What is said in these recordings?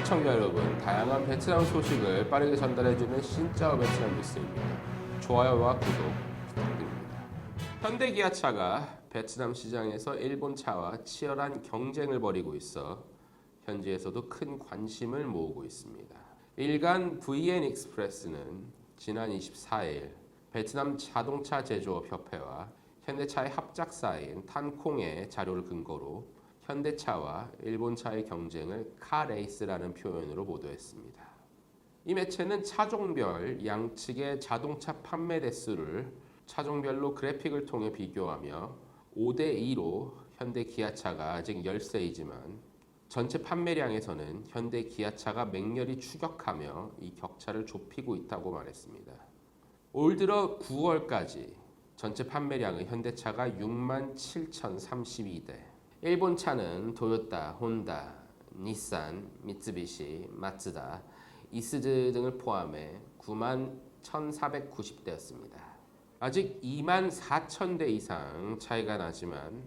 시청자 여러분, 다양한 베트남 소식을 빠르게 전달해주는 신짜오 베트남 뉴스입니다. 좋아요와 구독 부탁드립니다. 현대기아차가 베트남 시장에서 일본 차와 치열한 경쟁을 벌이고 있어 현지에서도 큰 관심을 모으고 있습니다. 일간 VN 익스프레스는 지난 24일 베트남 자동차 제조업 협회와 현대차의 합작사인 탄콩의 자료를 근거로 현대차와 일본차의 경쟁을 카레이스라는 표현으로 보도했습니다. 이 매체는 차종별 양측의 자동차 판매 대수를 차종별로 그래픽을 통해 비교하며 5대2로 현대 기아차가 아직 열세이지만 전체 판매량에서는 현대 기아차가 맹렬히 추격하며 이 격차를 좁히고 있다고 말했습니다. 올 들어 9월까지 전체 판매량은 현대차가 67,032대, 일본 차는 토요타, 혼다, 닛산, 미쓰비시, 마츠다, 이스즈 등을 포함해 91,490대였습니다. 아직 24,000대 이상 차이가 나지만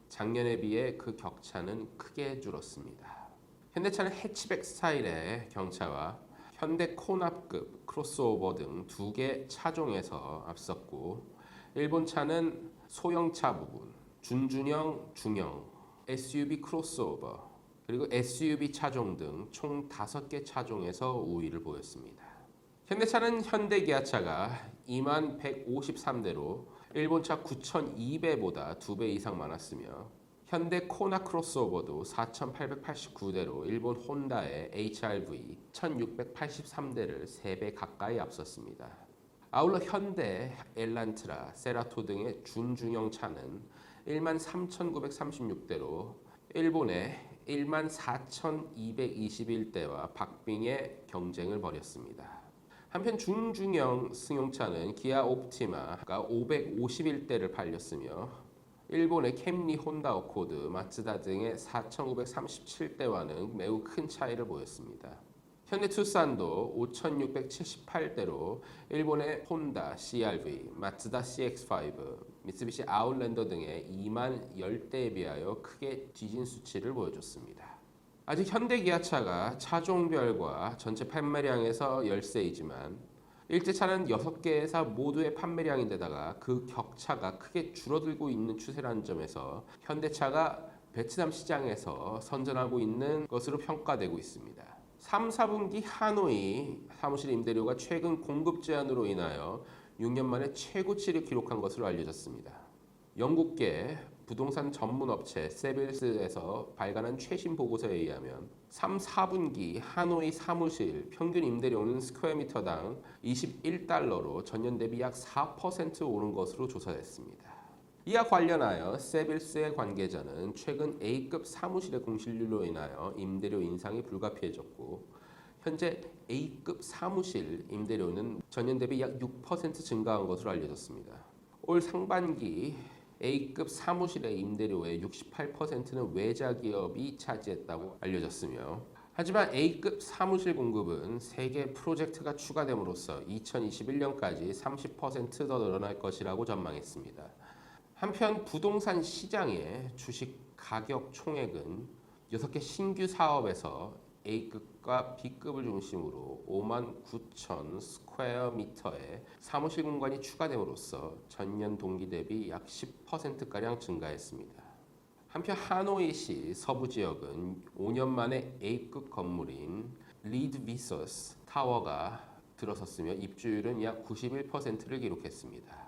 작년에 비해 그 격차는 크게 줄었습니다. 현대차는 해치백 스타일의 경차와 현대 코납급 크로스오버 등 2개 차종에서 앞섰고, 일본 차는 소형차 부분, 준중형, 중형, SUV 크로스오버, 그리고 SUV 차종 등 총 5개 차종에서 우위를 보였습니다. 현대차는 현대기아차가 2153대로 일본차 9200보다 2배 이상 많았으며, 현대 코나 크로스오버도 4889대로 일본 혼다의 HR-V 1683대를 3배 가까이 앞섰습니다. 아울러 현대 엘란트라, 세라토 등의 준중형 차는 13,936대로 일본의 14,221대와 박빙의 경쟁을 벌였습니다. 한편 중중형 승용차는 기아 옵티마가 551대를 팔렸으며, 일본의 캠리, 혼다 어코드, 마츠다 등의 4,937대와는 매우 큰 차이를 보였습니다. 현대 투싼도 5,678대로 일본의 혼다 CR-V, 마츠다 CX-5, 미쓰비시 아웃랜더 등의 2만 10대에 비하여 크게 뒤진 수치를 보여줬습니다. 아직 현대기아차가 차종별과 전체 판매량에서 열세이지만 일제차는 6개 회사 모두의 판매량인데다가 그 격차가 크게 줄어들고 있는 추세라는 점에서 현대차가 베트남 시장에서 선전하고 있는 것으로 평가되고 있습니다. 3, 4분기 하노이 사무실 임대료가 최근 공급 제한으로 인하여 6년 만에 최고치를 기록한 것으로 알려졌습니다. 영국계 부동산 전문 업체 세빌스에서 발간한 최신 보고서에 의하면 3, 4분기 하노이 사무실 평균 임대료는 스퀘어미터당 21달러로 전년 대비 약 4% 오른 것으로 조사됐습니다. 이와 관련하여 세빌스의 관계자는 최근 A급 사무실의 공실률로 인하여 임대료 인상이 불가피해졌고, 현재 A급 사무실 임대료는 전년 대비 약 6% 증가한 것으로 알려졌습니다. 올 상반기 A급 사무실의 임대료의 68%는 외자 기업이 차지했다고 알려졌으며, 하지만 A급 사무실 공급은 3개 프로젝트가 추가됨으로써 2021년까지 30% 더 늘어날 것이라고 전망했습니다. 한편 부동산 시장의 주식 가격 총액은 6개 신규 사업에서 A급과 B급을 중심으로 59,000 스퀘어미터의 사무실 공간이 추가됨으로써 전년 동기 대비 약 10%가량 증가했습니다. 한편 하노이시 서부 지역은 5년 만에 A급 건물인 리드 비서스 타워가 들어섰으며 입주율은 약 91%를 기록했습니다.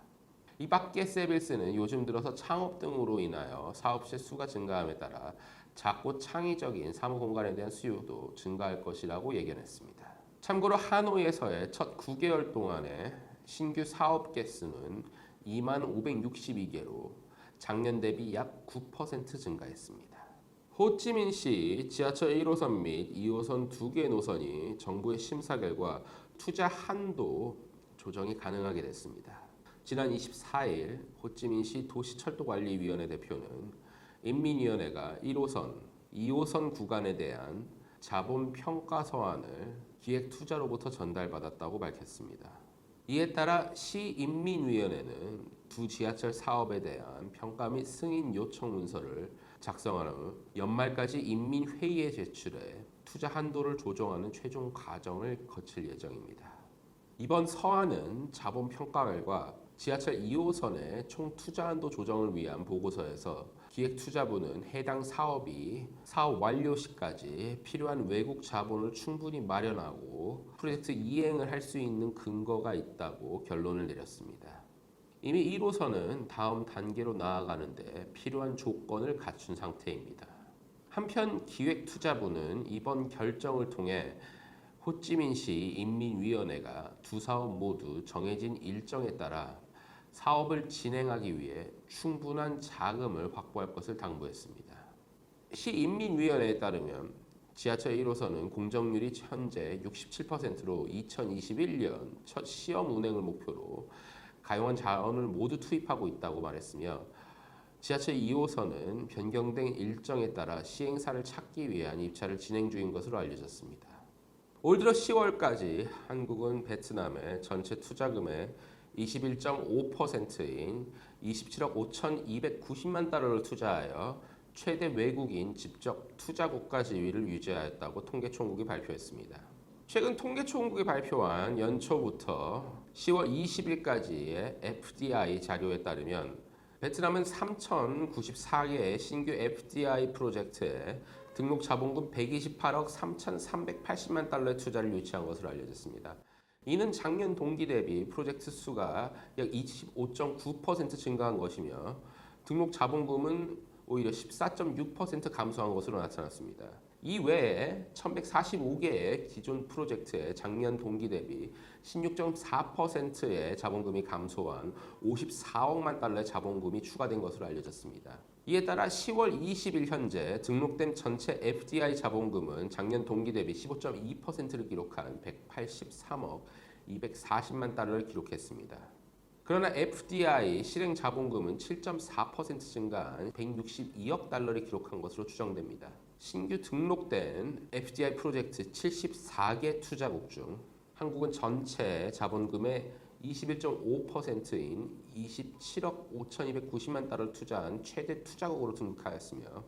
이 밖에 세빌스는 요즘 들어서 창업 등으로 인하여 사업체 수가 증가함에 따라 작고 창의적인 사무 공간에 대한 수요도 증가할 것이라고 예견했습니다. 참고로 하노이에서의 첫 9개월 동안의 신규 사업 개수는 2562개로 작년 대비 약 9% 증가했습니다. 호찌민시 지하철 1호선 및 2호선 2개 노선이 정부의 심사 결과 투자 한도 조정이 가능하게 됐습니다. 지난 24일 호찌민시 도시철도관리위원회 대표는 인민위원회가 1호선, 2호선 구간에 대한 자본평가 서한을 기획투자로부터 전달받았다고 밝혔습니다. 이에 따라 시인민위원회는 두 지하철 사업에 대한 평가 및 승인 요청 문서를 작성한 후 연말까지 인민회의에 제출해 투자 한도를 조정하는 최종 과정을 거칠 예정입니다. 이번 서한은 자본 평가 결과 지하철 2호선의 총 투자 한도 조정을 위한 보고서에서 기획투자부는 해당 사업이 사업 완료 시까지 필요한 외국 자본을 충분히 마련하고 프로젝트 이행을 할 수 있는 근거가 있다고 결론을 내렸습니다. 이미 1호선은 다음 단계로 나아가는데 필요한 조건을 갖춘 상태입니다. 한편 기획투자부는 이번 결정을 통해 호찌민시 인민위원회가 두 사업 모두 정해진 일정에 따라 사업을 진행하기 위해 충분한 자금을 확보할 것을 당부했습니다. 시인민위원회에 따르면 지하철 1호선은 공정률이 현재 67%로 2021년 첫 시험 운행을 목표로 가용한 자원을 모두 투입하고 있다고 말했으며 지하철 2호선은 변경된 일정에 따라 시행사를 찾기 위한 입찰을 진행 중인 것으로 알려졌습니다. 올 들어 10월까지 한국은 베트남의 전체 투자금의 21.5%인 27억 5,290만 달러를 투자하여 최대 외국인 직접 투자국가 지위를 유지하였다고 통계총국이 발표했습니다. 최근 통계총국이 발표한 연초부터 10월 20일까지의 FDI 자료에 따르면 베트남은 3,094개의 신규 FDI 프로젝트에 등록 자본금 128억 3,380만 달러의 투자를 유치한 것으로 알려졌습니다. 이는 작년 동기 대비 프로젝트 수가 약 25.9% 증가한 것이며 등록 자본금은 오히려 14.6% 감소한 것으로 나타났습니다. 이 외에 1,145개의 기존 프로젝트에 작년 동기 대비 16.4%의 자본금이 감소한 54억만 달러의 자본금이 추가된 것으로 알려졌습니다. 이에 따라 10월 20일 현재 등록된 전체 FDI 자본금은 작년 동기 대비 15.2%를 기록한 183억 240만 달러를 기록했습니다. 그러나 FDI 실행 자본금은 7.4% 증가한 162억 달러를 기록한 것으로 추정됩니다. 신규 등록된 FDI 프로젝트 74개 투자국 중 한국은 전체 자본금의 21.5%인 27억 5,290만 달러를 투자한 최대 투자국으로 등극하였으며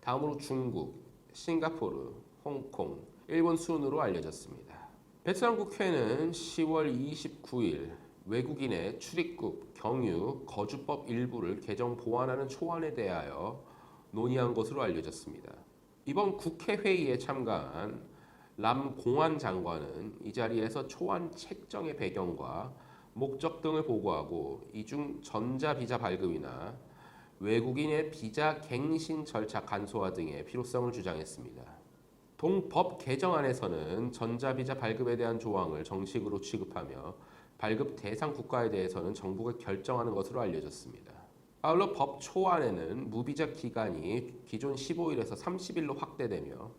다음으로 중국, 싱가포르, 홍콩, 일본 순으로 알려졌습니다. 베트남 국회는 10월 29일 외국인의 출입국, 경유, 거주법 일부를 개정 보완하는 초안에 대하여 논의한 것으로 알려졌습니다. 이번 국회 회의에 참가한 람 공안 장관은 이 자리에서 초안 책정의 배경과 목적 등을 보고하고 이 중 전자비자 발급이나 외국인의 비자 갱신 절차 간소화 등의 필요성을 주장했습니다. 동법 개정안에서는 전자비자 발급에 대한 조항을 정식으로 취급하며 발급 대상 국가에 대해서는 정부가 결정하는 것으로 알려졌습니다. 아울러 법 초안에는 무비자 기간이 기존 15일에서 30일로 확대되며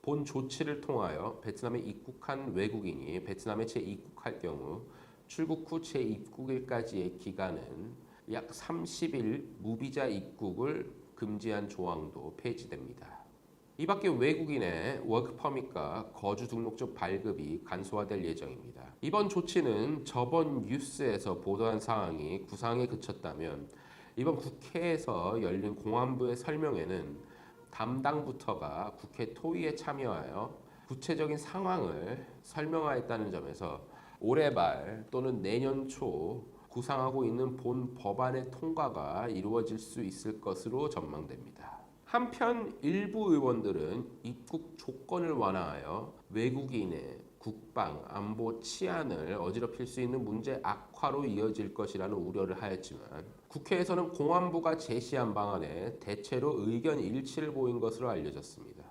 본 조치를 통하여 베트남에 입국한 외국인이 베트남에 재입국할 경우 출국 후 재입국일까지의 기간은 약 30일 무비자 입국을 금지한 조항도 폐지됩니다. 이 밖에 외국인의 워크퍼밋과 거주 등록증 발급이 간소화될 예정입니다. 이번 조치는 저번 뉴스에서 보도한 사항이 구상에 그쳤다면 이번 국회에서 열린 공안부의 설명에는 담당 부처가 국회 토의에 참여하여 구체적인 상황을 설명하였다는 점에서 올해 말 또는 내년 초 구상하고 있는 본 법안의 통과가 이루어질 수 있을 것으로 전망됩니다. 한편 일부 의원들은 입국 조건을 완화하여 외국인의 국방, 안보, 치안을 어지럽힐 수 있는 문제 악화로 이어질 것이라는 우려를 하였지만 국회에서는 공안부가 제시한 방안에 대체로 의견 일치를 보인 것으로 알려졌습니다.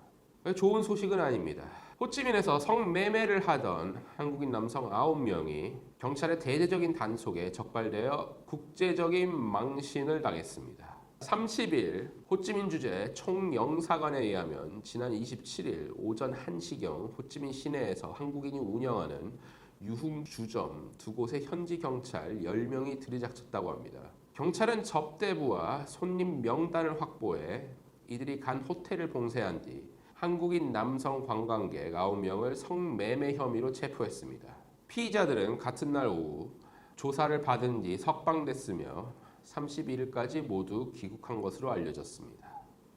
좋은 소식은 아닙니다. 호찌민에서 성매매를 하던 한국인 남성 9명이 경찰의 대대적인 단속에 적발되어 국제적인 망신을 당했습니다. 30일 호찌민 주재 총영사관에 의하면 지난 27일 오전 1시경 호찌민 시내에서 한국인이 운영하는 유흥주점 두 곳에 현지 경찰 10명이 들이닥쳤다고 합니다. 경찰은 접대부와 손님 명단을 확보해 이들이 간 호텔을 봉쇄한 뒤 한국인 남성 관광객 9명을 성매매 혐의로 체포했습니다. 피의자들은 같은 날 오후 조사를 받은 뒤 석방됐으며 31일까지 모두 귀국한 것으로 알려졌습니다.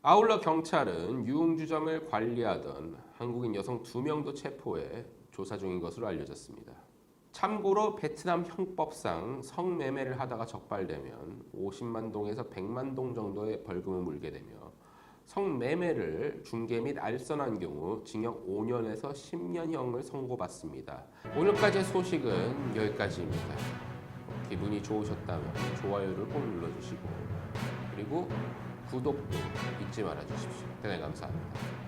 아울러 경찰은 유흥주점을 관리하던 한국인 여성 2명도 체포해 조사 중인 것으로 알려졌습니다. 참고로 베트남 형법상 성매매를 하다가 적발되면 50만 동에서 100만 동 정도의 벌금을 물게 되며 성매매를 중개 및 알선한 경우 징역 5년에서 10년형을 선고받습니다. 오늘까지의 소식은 여기까지입니다. 기분이 좋으셨다면 좋아요를 꼭 눌러주시고 그리고 구독도 잊지 말아주십시오. 대단히 감사합니다.